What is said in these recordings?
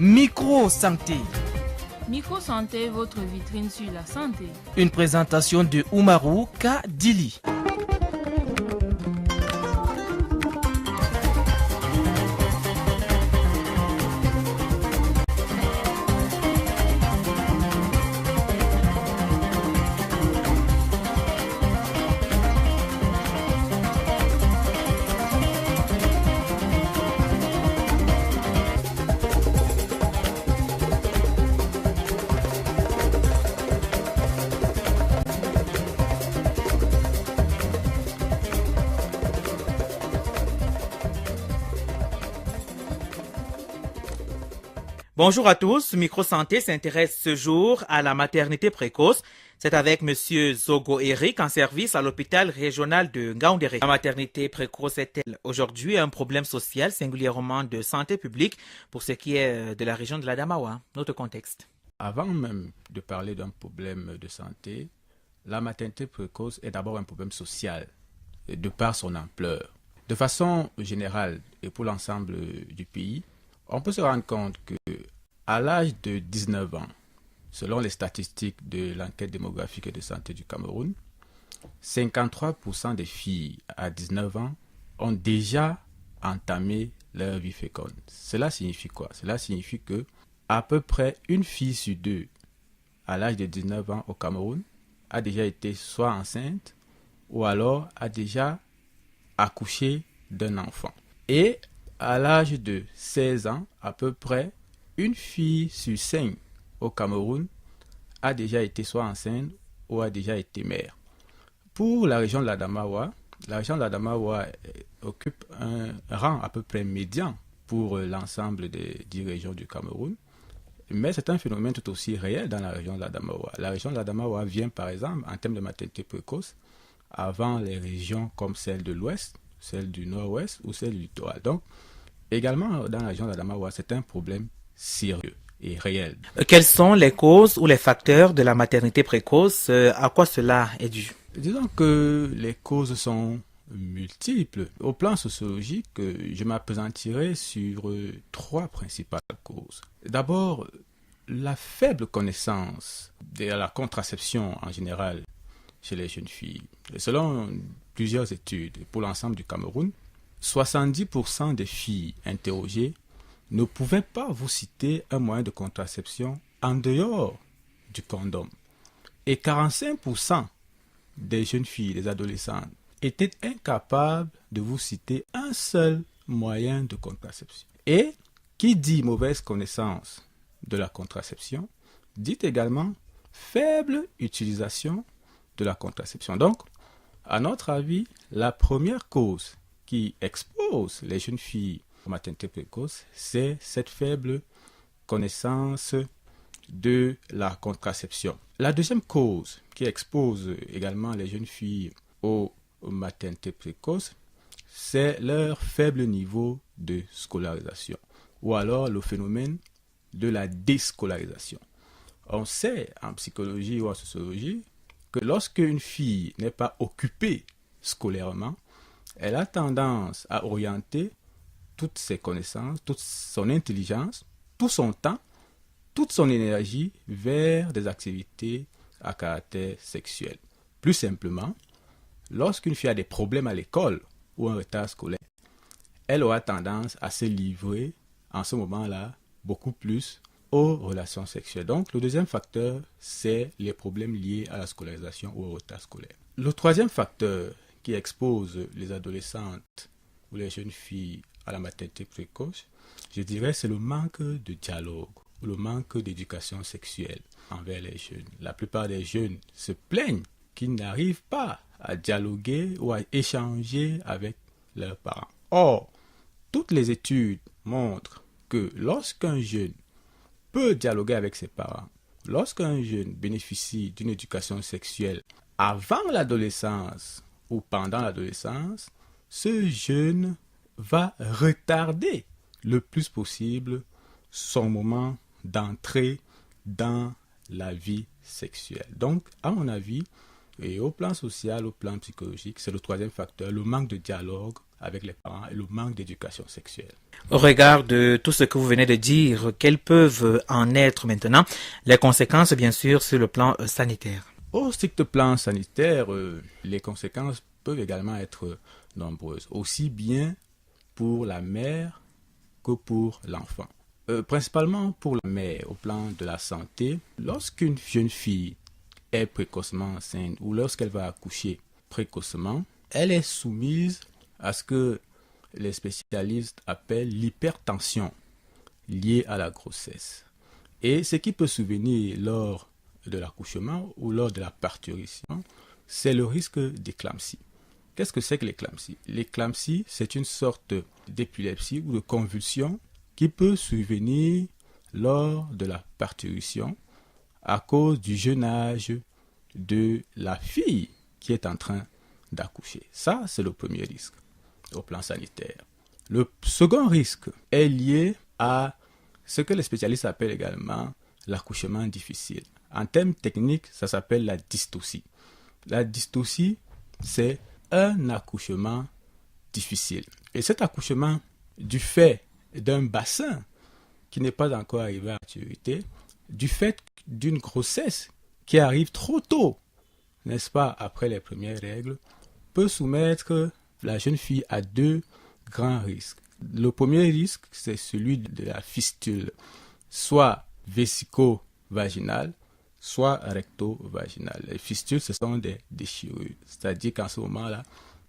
Micro-santé. Micro-santé, votre vitrine sur la santé. Une présentation de Oumarou Kadili. Bonjour à tous, Micro-santé s'intéresse ce jour à la maternité précoce. C'est avec Monsieur Zogo Eric en service à l'hôpital régional de Ngaoundéré. La maternité précoce est-elle aujourd'hui un problème social, singulièrement de santé publique, pour ce qui est de la région de l'Adamawa? Notre contexte. Avant même de parler d'un problème de santé, la maternité précoce est d'abord un problème social, de par son ampleur. De façon générale et pour l'ensemble du pays, on peut se rendre compte que à l'âge de 19 ans, selon les statistiques de l'enquête démographique et de santé du Cameroun, 53% des filles à 19 ans ont déjà entamé leur vie féconde. Cela signifie quoi? Cela signifie que à peu près une fille sur deux à l'âge de 19 ans au Cameroun a déjà été soit enceinte ou alors a déjà accouché d'un enfant. Et à l'âge de 16 ans, à peu près, une fille sur 5 au Cameroun a déjà été soit enceinte ou a déjà été mère. Pour la région de l'Adamawa, occupe un rang à peu près médian pour l'ensemble des 10 régions du Cameroun. Mais c'est un phénomène tout aussi réel dans la région de l'Adamawa. La région de l'Adamawa vient par exemple, en termes de maternité précoce, avant les régions comme celle de l'Ouest, celle du Nord-Ouest ou celle du littoral. Donc, également dans la région d'Adamawa, c'est un problème sérieux et réel. Quelles sont les causes ou les facteurs de la maternité précoce? À quoi cela est dû? Disons que les causes sont multiples. Au plan sociologique, je m'appesantirai sur 3 principales causes. D'abord, la faible connaissance de la contraception en général chez les jeunes filles. Selon plusieurs études pour l'ensemble du Cameroun, 70% des filles interrogées ne pouvaient pas vous citer un moyen de contraception en dehors du condom. Et 45% des jeunes filles, des adolescentes, étaient incapables de vous citer un seul moyen de contraception. Et qui dit mauvaise connaissance de la contraception, dit également faible utilisation de la contraception. Donc, à notre avis, la première cause qui expose les jeunes filles aux maternités précoces, c'est cette faible connaissance de la contraception. La deuxième cause qui expose également les jeunes filles aux maternités précoces, c'est leur faible niveau de scolarisation, ou alors le phénomène de la déscolarisation. On sait en psychologie ou en sociologie que lorsque une fille n'est pas occupée scolairement, elle a tendance à orienter toutes ses connaissances, toute son intelligence, tout son temps, toute son énergie vers des activités à caractère sexuel. Plus simplement, lorsqu'une fille a des problèmes à l'école ou un retard scolaire, elle aura tendance à se livrer en ce moment-là beaucoup plus aux relations sexuelles. Donc, le deuxième facteur, c'est les problèmes liés à la scolarisation ou au retard scolaire. Le troisième facteur qui expose les adolescentes ou les jeunes filles à la maternité précoce, je dirais, c'est le manque de dialogue ou le manque d'éducation sexuelle envers les jeunes. La plupart des jeunes se plaignent qu'ils n'arrivent pas à dialoguer ou à échanger avec leurs parents. Or, toutes les études montrent que lorsqu'un jeune peut dialoguer avec ses parents, lorsqu'un jeune bénéficie d'une éducation sexuelle avant l'adolescence ou pendant l'adolescence, ce jeune va retarder le plus possible son moment d'entrée dans la vie sexuelle. Donc, à mon avis, et au plan social, au plan psychologique, c'est le troisième facteur, le manque de dialogue avec les parents et le manque d'éducation sexuelle. Au regard de tout ce que vous venez de dire, quelles peuvent en être maintenant les conséquences, bien sûr, sur le plan sanitaire? Au strict plan sanitaire, les conséquences peuvent également être nombreuses, aussi bien pour la mère que pour l'enfant. Principalement pour la mère, au plan de la santé, lorsqu'une jeune fille est précocement enceinte ou lorsqu'elle va accoucher précocement, elle est soumise à ce que les spécialistes appellent l'hypertension liée à la grossesse. Et ce qui peut survenir lors de l'accouchement ou lors de la parturition, c'est le risque d'éclampsie. Qu'est-ce que c'est que l'éclampsie? L'éclampsie, c'est une sorte d'épilepsie ou de convulsion qui peut survenir lors de la parturition à cause du jeune âge de la fille qui est en train d'accoucher. Ça, c'est le premier risque au plan sanitaire. Le second risque est lié à ce que les spécialistes appellent également l'accouchement difficile. En termes techniques, ça s'appelle la dystocie. La dystocie, c'est un accouchement difficile. Et cet accouchement, du fait d'un bassin qui n'est pas encore arrivé à maturité, du fait d'une grossesse qui arrive trop tôt, n'est-ce pas, après les premières règles, peut soumettre la jeune fille à deux grands risques. Le premier risque, c'est celui de la fistule, soit vésico-vaginale, soit recto-vaginale. Les fistules, ce sont des déchirures, c'est-à-dire qu'en ce moment-là,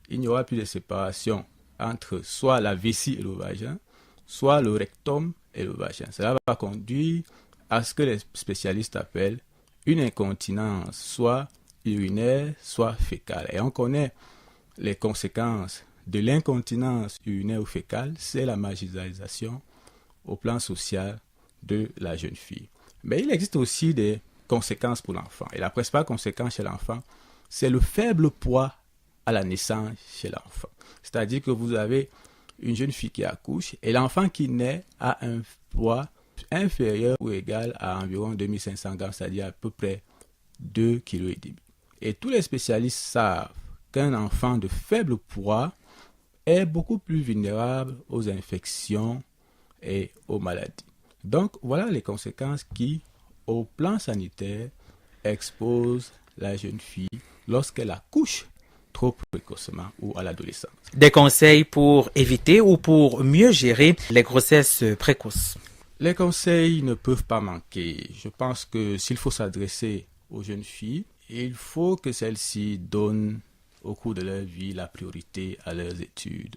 il n'y aura plus de séparation entre soit la vessie et le vagin, soit le rectum et le vagin. Cela va conduire à ce que les spécialistes appellent une incontinence, soit urinaire, soit fécale. Et on connaît les conséquences de l'incontinence urinaire ou fécale, c'est la marginalisation au plan social de la jeune fille. Mais il existe aussi des conséquences pour l'enfant. Et la principale conséquence chez l'enfant, c'est le faible poids à la naissance chez l'enfant. C'est-à-dire que vous avez une jeune fille qui accouche et l'enfant qui naît a un poids inférieur ou égal à environ 2500 grammes, c'est-à-dire à peu près 2,5 kg. Et tous les spécialistes savent qu'un enfant de faible poids est beaucoup plus vulnérable aux infections et aux maladies. Donc, voilà les conséquences qui, au plan sanitaire, exposent la jeune fille lorsqu'elle accouche trop précocement ou à l'adolescence. Des conseils pour éviter ou pour mieux gérer les grossesses précoces? Les conseils ne peuvent pas manquer. Je pense que s'il faut s'adresser aux jeunes filles, il faut que celles-ci donnent au cours de leur vie la priorité à leurs études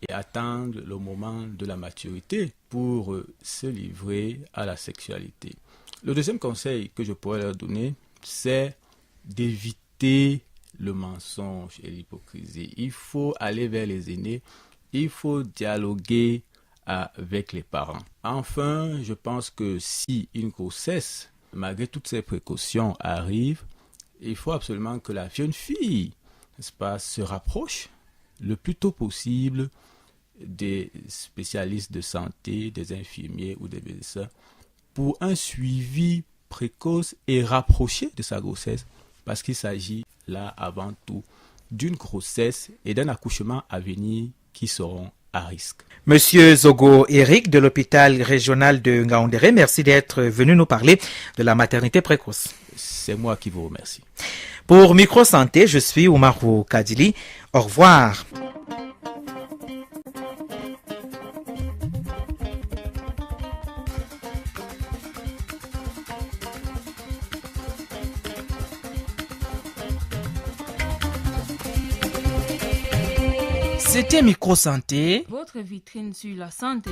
et attendent le moment de la maturité pour se livrer à la sexualité. Le deuxième conseil que je pourrais leur donner, c'est d'éviter le mensonge et l'hypocrisie. Il faut aller vers les aînés, il faut dialoguer avec les parents. Enfin, je pense que si une grossesse, malgré toutes ces précautions, arrive, il faut absolument que la jeune fille, n'est-ce pas, se rapproche le plus tôt possible des spécialistes de santé, des infirmiers ou des médecins pour un suivi précoce et rapproché de sa grossesse, parce qu'il s'agit là avant tout d'une grossesse et d'un accouchement à venir qui seront à risque. Monsieur Zogo Eric de l'hôpital régional de Ngaoundéré, merci d'être venu nous parler de la maternité précoce. C'est moi qui vous remercie. Pour Microsanté, je suis Oumarou Kadili. Au revoir. C'était Microsanté. Votre vitrine sur la santé.